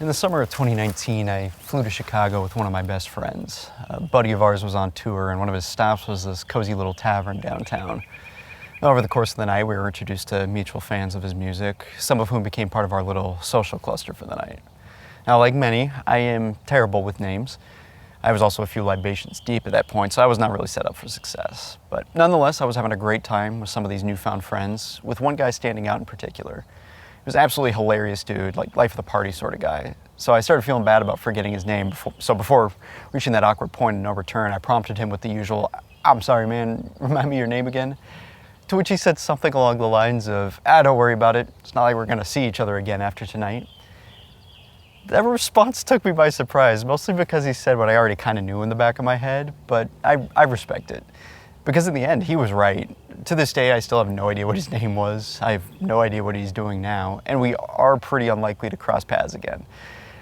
In the summer of 2019, I flew to Chicago with one of my best friends. A buddy of ours was on tour, and one of his stops was this cozy little tavern downtown. Over the course of the night, we were introduced to mutual fans of his music, some of whom became part of our little social cluster for the night. Now, like many, I am terrible with names. I was also a few libations deep at that point, so I was not really set up for success. But nonetheless, I was having a great time with some of these newfound friends, with one guy standing out in particular. He was an absolutely hilarious dude, like life of the party sort of guy. So I started feeling bad about forgetting his name. Before reaching that awkward point of no return, I prompted him with the usual, "I'm sorry, man, remind me your name again?" To which he said something along the lines of, don't worry about it. It's not like we're gonna see each other again after tonight." That response took me by surprise, mostly because he said what I already kind of knew in the back of my head, but I respect it. Because in the end, he was right. To this day, I still have no idea what his name was. I have no idea what he's doing now, and we are pretty unlikely to cross paths again.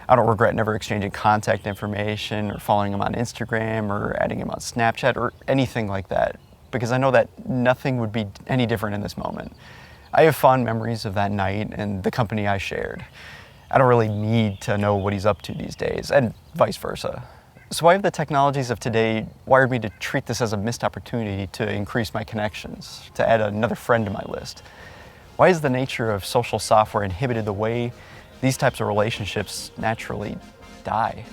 I don't regret never exchanging contact information or following him on Instagram or adding him on Snapchat or anything like that, because I know that nothing would be any different in this moment. I have fond memories of that night and the company I shared. I don't really need to know what he's up to these days, and vice versa. So why have the technologies of today wired me to treat this as a missed opportunity to increase my connections, to add another friend to my list? Why has the nature of social software inhibited the way these types of relationships naturally die?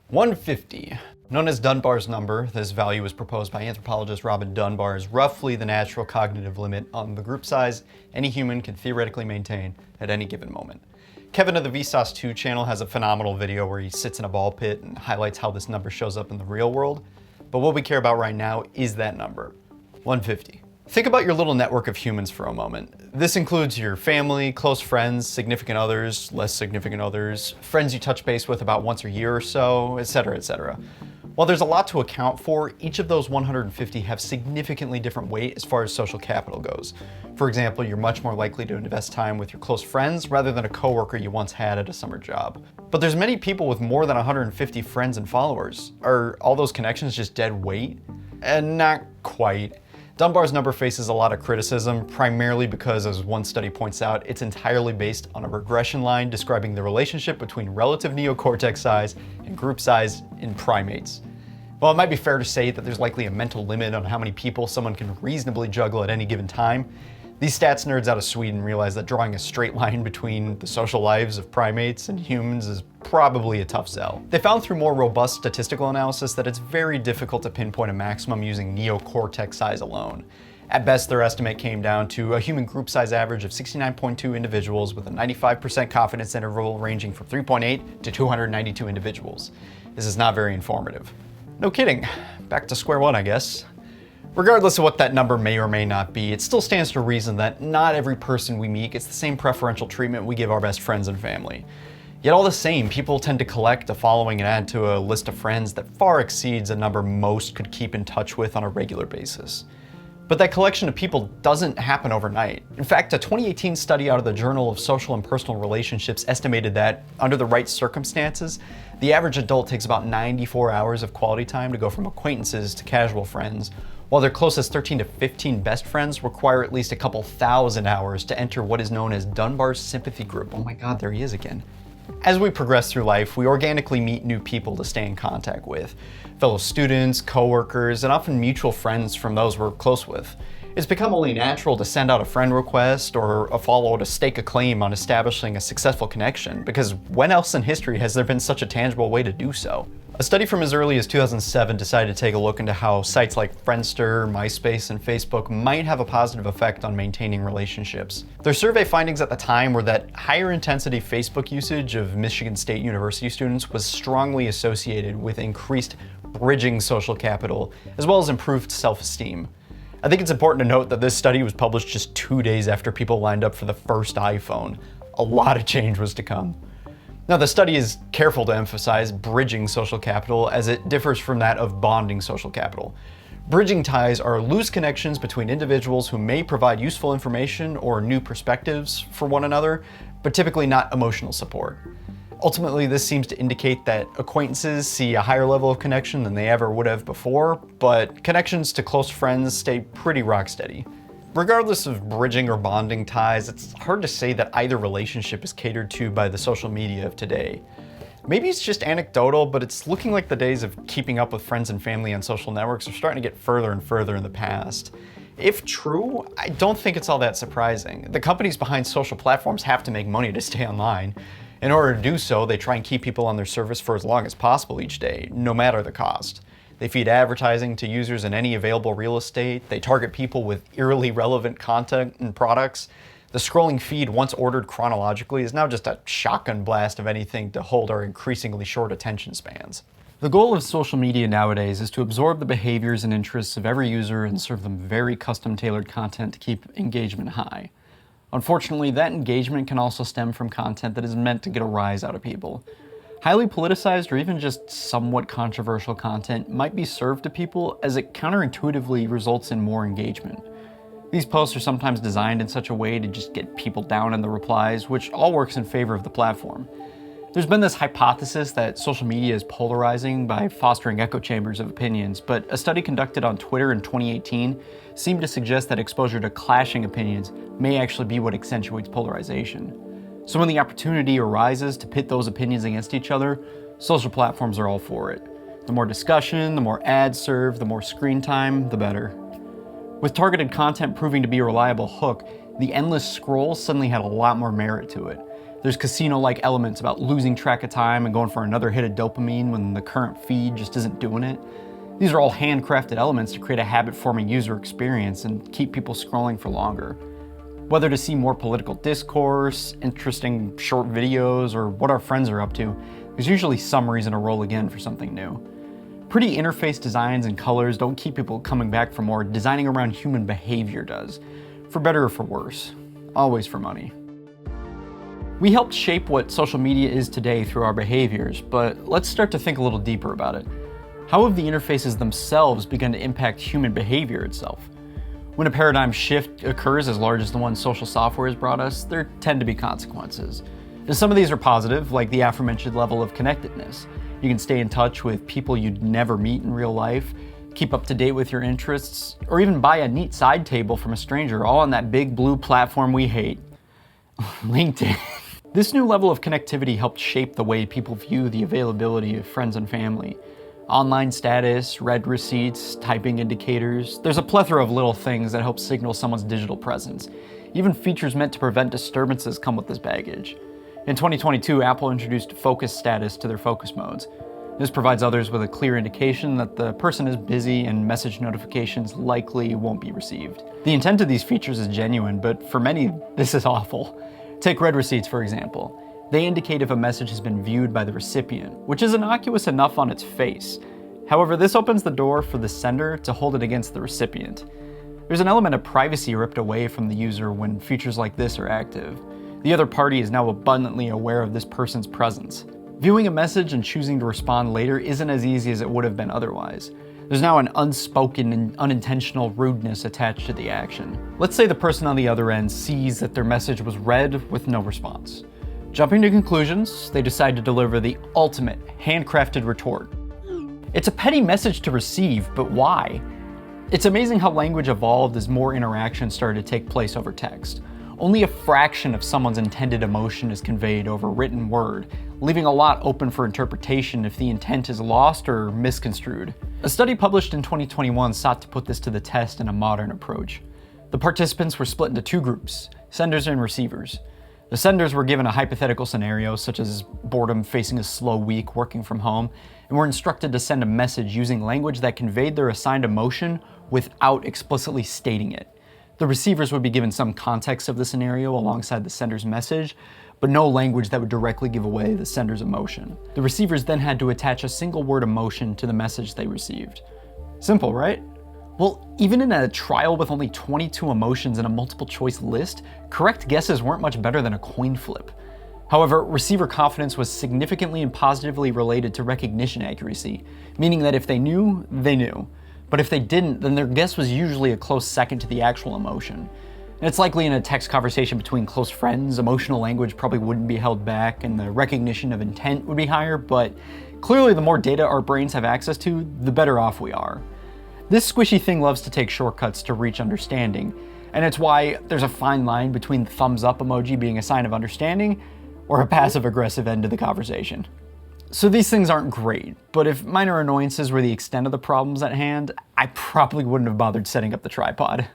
150. Known as Dunbar's number, this value was proposed by anthropologist Robin Dunbar as roughly the natural cognitive limit on the group size any human can theoretically maintain at any given moment. Kevin of the Vsauce 2 channel has a phenomenal video where he sits in a ball pit and highlights how this number shows up in the real world. But what we care about right now is that number, 150. Think about your little network of humans for a moment. This includes your family, close friends, significant others, less significant others, friends you touch base with about once a year or so, etc., etc. While there's a lot to account for, each of those 150 have significantly different weight as far as social capital goes. For example, you're much more likely to invest time with your close friends rather than a coworker you once had at a summer job. But there's many people with more than 150 friends and followers. Are all those connections just dead weight? And not quite. Dunbar's number faces a lot of criticism, primarily because, as one study points out, it's entirely based on a regression line describing the relationship between relative neocortex size and group size in primates. While it might be fair to say that there's likely a mental limit on how many people someone can reasonably juggle at any given time, these stats nerds out of Sweden realize that drawing a straight line between the social lives of primates and humans is probably a tough sell. They found through more robust statistical analysis that it's very difficult to pinpoint a maximum using neocortex size alone. At best, their estimate came down to a human group size average of 69.2 individuals with a 95% confidence interval ranging from 3.8 to 292 individuals. This is not very informative. No kidding. Back to square one, I guess. Regardless of what that number may or may not be, it still stands to reason that not every person we meet gets the same preferential treatment we give our best friends and family. Yet all the same, people tend to collect a following and add to a list of friends that far exceeds a number most could keep in touch with on a regular basis. But that collection of people doesn't happen overnight. In fact, a 2018 study out of the Journal of Social and Personal Relationships estimated that, under the right circumstances, the average adult takes about 94 hours of quality time to go from acquaintances to casual friends, while their closest 13 to 15 best friends require at least a couple thousand hours to enter what is known as Dunbar's sympathy group. Oh my God, there he is again. As we progress through life, we organically meet new people to stay in contact with. Fellow students, coworkers, and often mutual friends from those we're close with. It's become only natural to send out a friend request or a follow to stake a claim on establishing a successful connection, because when else in history has there been such a tangible way to do so? A study from as early as 2007 decided to take a look into how sites like Friendster, MySpace, and Facebook might have a positive effect on maintaining relationships. Their survey findings at the time were that higher intensity Facebook usage of Michigan State University students was strongly associated with increased bridging social capital, as well as improved self-esteem. I think it's important to note that this study was published just 2 days after people lined up for the first iPhone. A lot of change was to come. Now, the study is careful to emphasize bridging social capital as it differs from that of bonding social capital. Bridging ties are loose connections between individuals who may provide useful information or new perspectives for one another, but typically not emotional support. Ultimately, this seems to indicate that acquaintances see a higher level of connection than they ever would have before, but connections to close friends stay pretty rock steady. Regardless of bridging or bonding ties, it's hard to say that either relationship is catered to by the social media of today. Maybe it's just anecdotal, but it's looking like the days of keeping up with friends and family on social networks are starting to get further and further in the past. If true, I don't think it's all that surprising. The companies behind social platforms have to make money to stay online. In order to do so, they try and keep people on their service for as long as possible each day, no matter the cost. They feed advertising to users in any available real estate. They target people with eerily relevant content and products. The scrolling feed, once ordered chronologically, is now just a shotgun blast of anything to hold our increasingly short attention spans. The goal of social media nowadays is to absorb the behaviors and interests of every user and serve them very custom-tailored content to keep engagement high. Unfortunately, that engagement can also stem from content that is meant to get a rise out of people. Highly politicized or even just somewhat controversial content might be served to people as it counterintuitively results in more engagement. These posts are sometimes designed in such a way to just get people down in the replies, which all works in favor of the platform. There's been this hypothesis that social media is polarizing by fostering echo chambers of opinions, but a study conducted on Twitter in 2018 seemed to suggest that exposure to clashing opinions may actually be what accentuates polarization. So when the opportunity arises to pit those opinions against each other, social platforms are all for it. The more discussion, the more ads served, the more screen time, the better. With targeted content proving to be a reliable hook, the endless scroll suddenly had a lot more merit to it. There's casino-like elements about losing track of time and going for another hit of dopamine when the current feed just isn't doing it. These are all handcrafted elements to create a habit-forming user experience and keep people scrolling for longer. Whether to see more political discourse, interesting short videos, or what our friends are up to, there's usually some reason to roll again for something new. Pretty interface designs and colors don't keep people coming back for more. Designing around human behavior does. For better or for worse. Always for money. We helped shape what social media is today through our behaviors, but let's start to think a little deeper about it. How have the interfaces themselves begun to impact human behavior itself? When a paradigm shift occurs as large as the one social software has brought us, there tend to be consequences. And some of these are positive, like the aforementioned level of connectedness. You can stay in touch with people you'd never meet in real life, keep up to date with your interests, or even buy a neat side table from a stranger, all on that big blue platform we hate, LinkedIn. This new level of connectivity helped shape the way people view the availability of friends and family. Online status, read receipts, typing indicators. There's a plethora of little things that help signal someone's digital presence. Even features meant to prevent disturbances come with this baggage. In 2022, Apple introduced focus status to their focus modes. This provides others with a clear indication that the person is busy and message notifications likely won't be received. The intent of these features is genuine, but for many, this is awful. Take read receipts, for example. They indicate if a message has been viewed by the recipient, which is innocuous enough on its face. However, this opens the door for the sender to hold it against the recipient. There's an element of privacy ripped away from the user when features like this are active. The other party is now abundantly aware of this person's presence. Viewing a message and choosing to respond later isn't as easy as it would have been otherwise. There's now an unspoken and unintentional rudeness attached to the action. Let's say the person on the other end sees that their message was read with no response. Jumping to conclusions, they decide to deliver the ultimate handcrafted retort. It's a petty message to receive, but why? It's amazing how language evolved as more interaction started to take place over text. Only a fraction of someone's intended emotion is conveyed over written word, leaving a lot open for interpretation if the intent is lost or misconstrued. A study published in 2021 sought to put this to the test in a modern approach. The participants were split into two groups, senders and receivers. The senders were given a hypothetical scenario, such as boredom facing a slow week working from home, and were instructed to send a message using language that conveyed their assigned emotion without explicitly stating it. The receivers would be given some context of the scenario alongside the sender's message, but no language that would directly give away the sender's emotion. The receivers then had to attach a single word emotion to the message they received. Simple, right? Well, even in a trial with only 22 emotions and a multiple choice list, correct guesses weren't much better than a coin flip. However, receiver confidence was significantly and positively related to recognition accuracy, meaning that if they knew, they knew. But if they didn't, then their guess was usually a close second to the actual emotion. And it's likely in a text conversation between close friends, emotional language probably wouldn't be held back and the recognition of intent would be higher, but clearly the more data our brains have access to, the better off we are. This squishy thing loves to take shortcuts to reach understanding, and it's why there's a fine line between the thumbs up emoji being a sign of understanding or a passive-aggressive end to the conversation. So these things aren't great, but if minor annoyances were the extent of the problems at hand, I probably wouldn't have bothered setting up the tripod.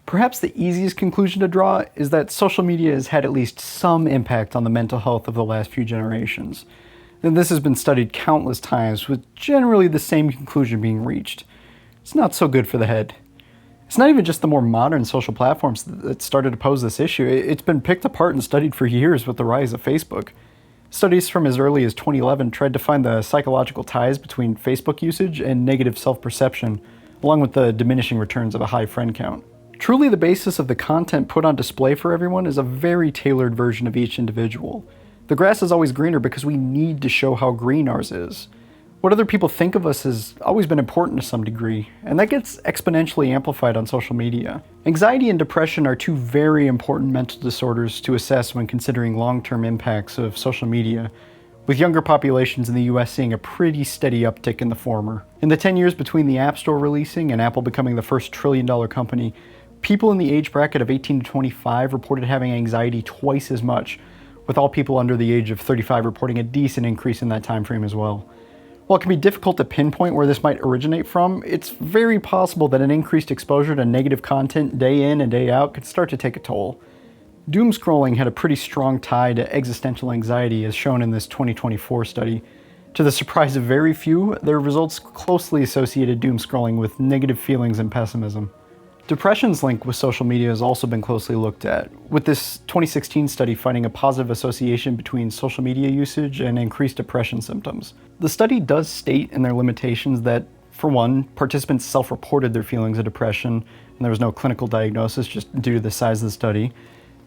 Perhaps the easiest conclusion to draw is that social media has had at least some impact on the mental health of the last few generations. And this has been studied countless times, with generally the same conclusion being reached. It's not so good for the head. It's not even just the more modern social platforms that started to pose this issue. It's been picked apart and studied for years with the rise of Facebook. Studies from as early as 2011 tried to find the psychological ties between Facebook usage and negative self-perception, along with the diminishing returns of a high friend count. Truly, the basis of the content put on display for everyone is a very tailored version of each individual. The grass is always greener because we need to show how green ours is. What other people think of us has always been important to some degree, and that gets exponentially amplified on social media. Anxiety and depression are two very important mental disorders to assess when considering long-term impacts of social media, with younger populations in the US seeing a pretty steady uptick in the former. In the 10 years between the App Store releasing and Apple becoming the first trillion-dollar company, people in the age bracket of 18 to 25 reported having anxiety twice as much, with all people under the age of 35 reporting a decent increase in that time frame as well. While it can be difficult to pinpoint where this might originate from, it's very possible that an increased exposure to negative content day in and day out could start to take a toll. Doom scrolling had a pretty strong tie to existential anxiety, as shown in this 2024 study. To the surprise of very few, their results closely associated doom scrolling with negative feelings and pessimism. Depression's link with social media has also been closely looked at, with this 2016 study finding a positive association between social media usage and increased depression symptoms. The study does state in their limitations that, for one, participants self-reported their feelings of depression, and there was no clinical diagnosis just due to the size of the study.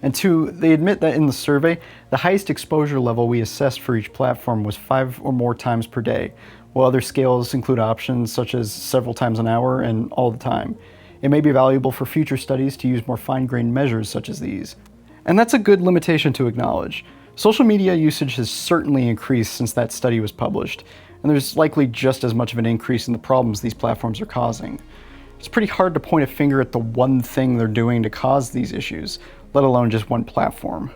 And two, they admit that in the survey, the highest exposure level we assessed for each platform was 5 or more times per day, while other scales include options such as several times an hour and all the time. It may be valuable for future studies to use more fine-grained measures such as these. And that's a good limitation to acknowledge. Social media usage has certainly increased since that study was published, and there's likely just as much of an increase in the problems these platforms are causing. It's pretty hard to point a finger at the one thing they're doing to cause these issues, let alone just one platform.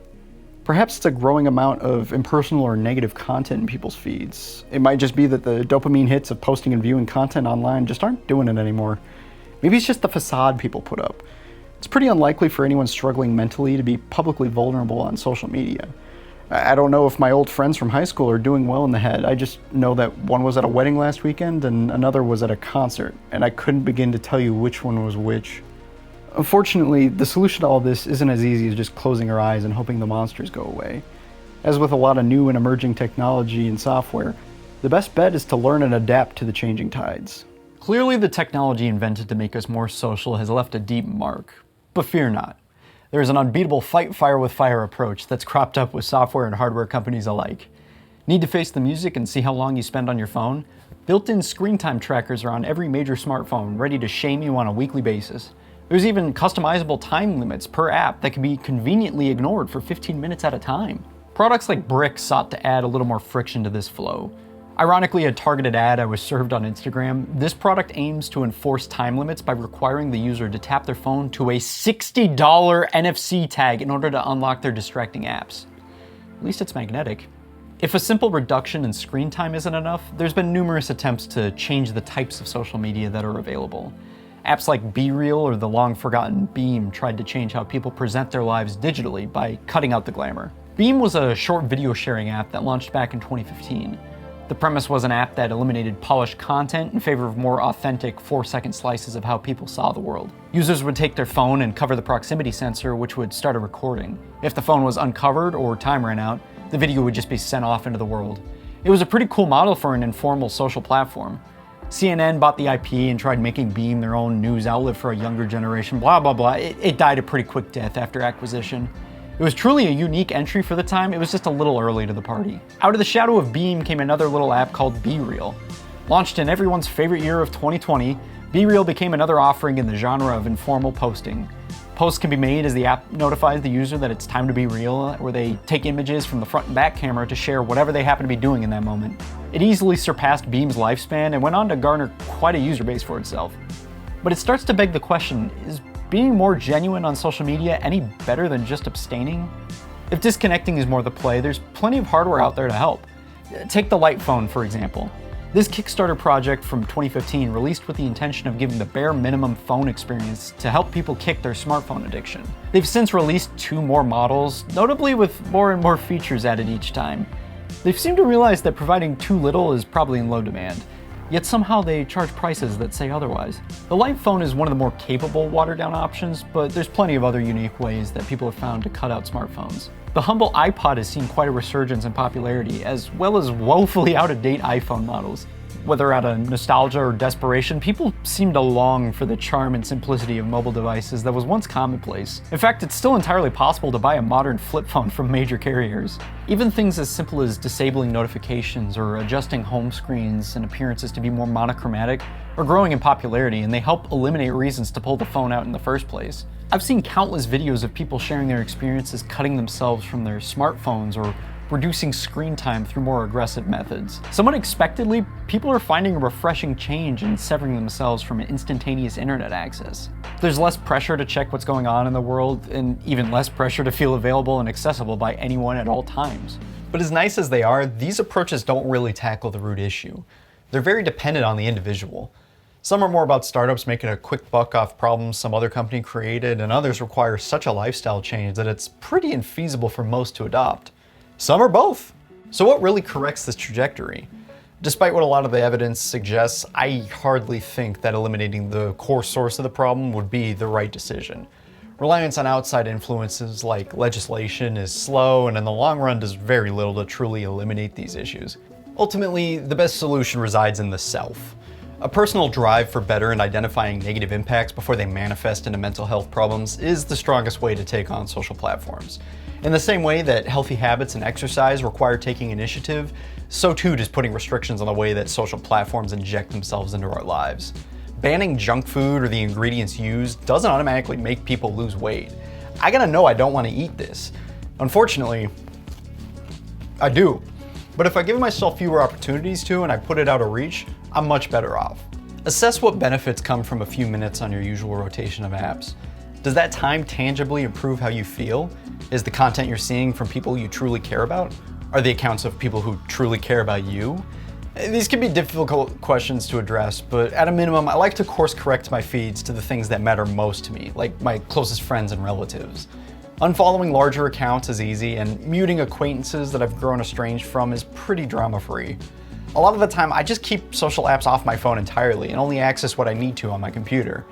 Perhaps it's a growing amount of impersonal or negative content in people's feeds. It might just be that the dopamine hits of posting and viewing content online just aren't doing it anymore. Maybe it's just the facade people put up. It's pretty unlikely for anyone struggling mentally to be publicly vulnerable on social media. I don't know if my old friends from high school are doing well in the head. I just know that one was at a wedding last weekend and another was at a concert, and I couldn't begin to tell you which one was which. Unfortunately, the solution to all this isn't as easy as just closing our eyes and hoping the monsters go away. As with a lot of new and emerging technology and software, the best bet is to learn and adapt to the changing tides. Clearly, the technology invented to make us more social has left a deep mark, but fear not. There is an unbeatable fight fire with fire approach that's cropped up with software and hardware companies alike. Need to face the music and see how long you spend on your phone? Built-in screen time trackers are on every major smartphone, ready to shame you on a weekly basis. There's even customizable time limits per app that can be conveniently ignored for 15 minutes at a time. Products like Brick sought to add a little more friction to this flow. Ironically, a targeted ad I was served on Instagram, this product aims to enforce time limits by requiring the user to tap their phone to a $60 NFC tag in order to unlock their distracting apps. At least it's magnetic. If a simple reduction in screen time isn't enough, there's been numerous attempts to change the types of social media that are available. Apps like BeReal or the long-forgotten Beam tried to change how people present their lives digitally by cutting out the glamour. Beam was a short video sharing app that launched back in 2015. The premise was an app that eliminated polished content in favor of more authentic 4-second slices of how people saw the world. Users would take their phone and cover the proximity sensor, which would start a recording. If the phone was uncovered or time ran out, the video would just be sent off into the world. It was a pretty cool model for an informal social platform. CNN bought the IP and tried making Beam their own news outlet for a younger generation, blah blah blah. It died a pretty quick death after acquisition. It was truly a unique entry for the time, it was just a little early to the party. Out of the shadow of Beam came another little app called BeReal. Launched in everyone's favorite year of 2020, BeReal became another offering in the genre of informal posting. Posts can be made as the app notifies the user that it's time to be real, or they take images from the front and back camera to share whatever they happen to be doing in that moment. It easily surpassed Beam's lifespan and went on to garner quite a user base for itself. But it starts to beg the question, is being more genuine on social media any better than just abstaining? If disconnecting is more the play, there's plenty of hardware out there to help. Take the Light Phone, for example. This Kickstarter project from 2015 released with the intention of giving the bare minimum phone experience to help people kick their smartphone addiction. They've since released 2 more models, notably with more and more features added each time. They've seemed to realize that providing too little is probably in low demand, yet somehow they charge prices that say otherwise. The Light Phone is one of the more capable watered-down options, but there's plenty of other unique ways that people have found to cut out smartphones. The humble iPod has seen quite a resurgence in popularity, as well as woefully out-of-date iPhone models. Whether out of nostalgia or desperation, people seem to long for the charm and simplicity of mobile devices that was once commonplace. In fact, it's still entirely possible to buy a modern flip phone from major carriers. Even things as simple as disabling notifications or adjusting home screens and appearances to be more monochromatic are growing in popularity, and they help eliminate reasons to pull the phone out in the first place. I've seen countless videos of people sharing their experiences cutting themselves from their smartphones or reducing screen time through more aggressive methods. Somewhat unexpectedly, people are finding a refreshing change in severing themselves from instantaneous internet access. There's less pressure to check what's going on in the world, and even less pressure to feel available and accessible by anyone at all times. But as nice as they are, these approaches don't really tackle the root issue. They're very dependent on the individual. Some are more about startups making a quick buck off problems some other company created, and others require such a lifestyle change that it's pretty infeasible for most to adopt. Some are both. So what really corrects this trajectory? Despite what a lot of the evidence suggests, I hardly think that eliminating the core source of the problem would be the right decision. Reliance on outside influences like legislation is slow, and in the long run does very little to truly eliminate these issues. Ultimately, the best solution resides in the self. A personal drive for better and identifying negative impacts before they manifest into mental health problems is the strongest way to take on social platforms. In the same way that healthy habits and exercise require taking initiative, so too does putting restrictions on the way that social platforms inject themselves into our lives. Banning junk food or the ingredients used doesn't automatically make people lose weight. I gotta know I don't want to eat this. Unfortunately, I do. But if I give myself fewer opportunities to and I put it out of reach, I'm much better off. Assess what benefits come from a few minutes on your usual rotation of apps. Does that time tangibly improve how you feel? Is the content you're seeing from people you truly care about? Are the accounts of people who truly care about you? These can be difficult questions to address, but at a minimum, I like to course correct my feeds to the things that matter most to me, like my closest friends and relatives. Unfollowing larger accounts is easy, and muting acquaintances that I've grown estranged from is pretty drama-free. A lot of the time, I just keep social apps off my phone entirely and only access what I need to on my computer.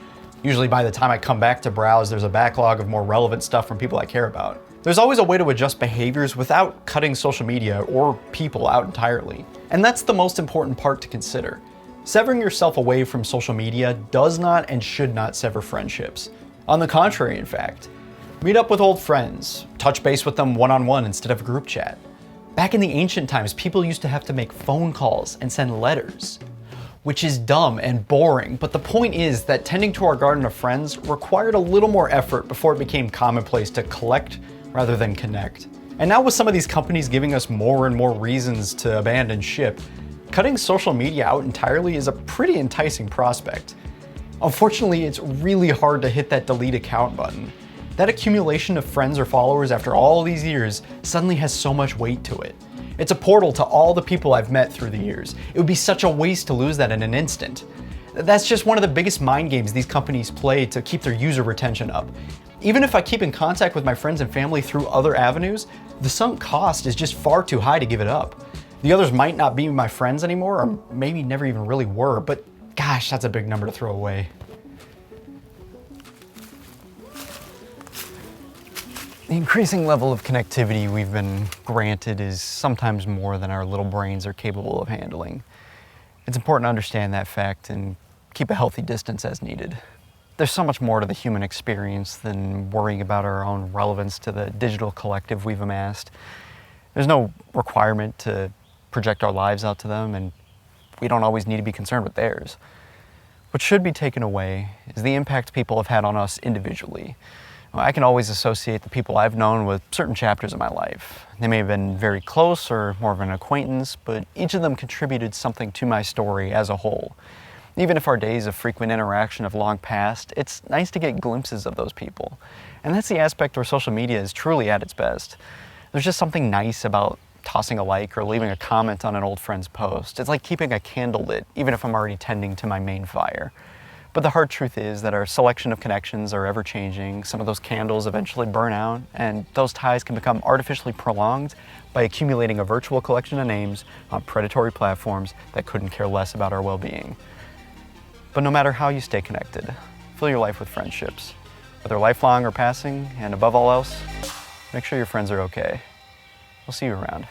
Usually by the time I come back to browse, there's a backlog of more relevant stuff from people I care about. There's always a way to adjust behaviors without cutting social media or people out entirely. And that's the most important part to consider. Severing yourself away from social media does not and should not sever friendships. On the contrary, in fact. Meet up with old friends, touch base with them one-on-one instead of group chat. Back in the ancient times, people used to have to make phone calls and send letters, which is dumb and boring, but the point is that tending to our garden of friends required a little more effort before it became commonplace to collect rather than connect. And now with some of these companies giving us more and more reasons to abandon ship, cutting social media out entirely is a pretty enticing prospect. Unfortunately, it's really hard to hit that delete account button. That accumulation of friends or followers after all these years suddenly has so much weight to it. It's a portal to all the people I've met through the years. It would be such a waste to lose that in an instant. That's just one of the biggest mind games these companies play to keep their user retention up. Even if I keep in contact with my friends and family through other avenues, the sunk cost is just far too high to give it up. The others might not be my friends anymore, or maybe never even really were, but gosh, that's a big number to throw away. The increasing level of connectivity we've been granted is sometimes more than our little brains are capable of handling. It's important to understand that fact and keep a healthy distance as needed. There's so much more to the human experience than worrying about our own relevance to the digital collective we've amassed. There's no requirement to project our lives out to them, and we don't always need to be concerned with theirs. What should be taken away is the impact people have had on us individually. Well, I can always associate the people I've known with certain chapters of my life. They may have been very close or more of an acquaintance, but each of them contributed something to my story as a whole. Even if our days of frequent interaction have long passed, it's nice to get glimpses of those people. And that's the aspect where social media is truly at its best. There's just something nice about tossing a like or leaving a comment on an old friend's post. It's like keeping a candle lit, even if I'm already tending to my main fire. But the hard truth is that our selection of connections are ever changing. Some of those candles eventually burn out, and those ties can become artificially prolonged by accumulating a virtual collection of names on predatory platforms that couldn't care less about our well-being. But no matter how you stay connected, fill your life with friendships, whether lifelong or passing, and above all else, make sure your friends are okay. We'll see you around.